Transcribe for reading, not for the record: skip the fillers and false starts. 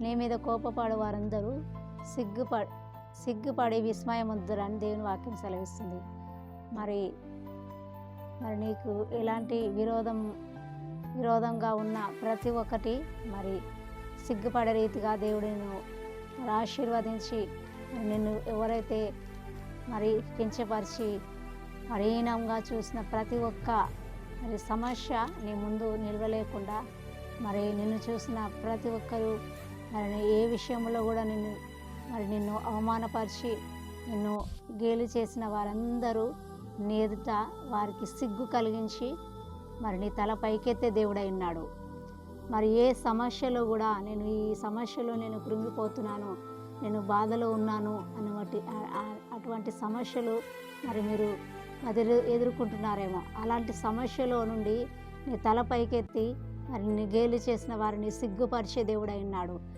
నీ మీద కోపపడు వారందరూ సిగ్గుపడి విస్మయముందురని దేవుని వాక్యం సెలవిస్తుంది. మరి మరి నీకు ఎలాంటి విరోధంగా ఉన్న ప్రతి ఒక్కటి మరి సిగ్గుపడే రీతిగా దేవుడు నిన్ను మరి ఆశీర్వదించి నిన్ను ఎవరైతే మరి కించపరిచి మరి హీనంగా చూసిన ప్రతి ఒక్క మరి సమస్య నీ ముందు నిలవలేకుండా మరి నిన్ను చూసిన ప్రతి ఒక్కరూ మరి ఏ విషయంలో కూడా నిన్ను అవమానపరిచి నిన్ను గేలి చేసిన వారందరూ నీ ఎదుట వారికి సిగ్గు కలిగించి మరి నీ తల పైకెత్తే దేవుడై ఉన్నాడు. మరి ఏ సమస్యలో కూడా ఈ సమస్యలో నేను కృంగిపోతున్నాను, నేను బాధలో ఉన్నాను అటువంటి సమస్యలు మరి మీరు ఎదుర్కొంటున్నారేమో. అలాంటి సమస్యలో నుండి నీ తల పైకెత్తి మరి నీ గేలి చేసిన వారిని సిగ్గుపరిచే దేవుడై ఉన్నాడు.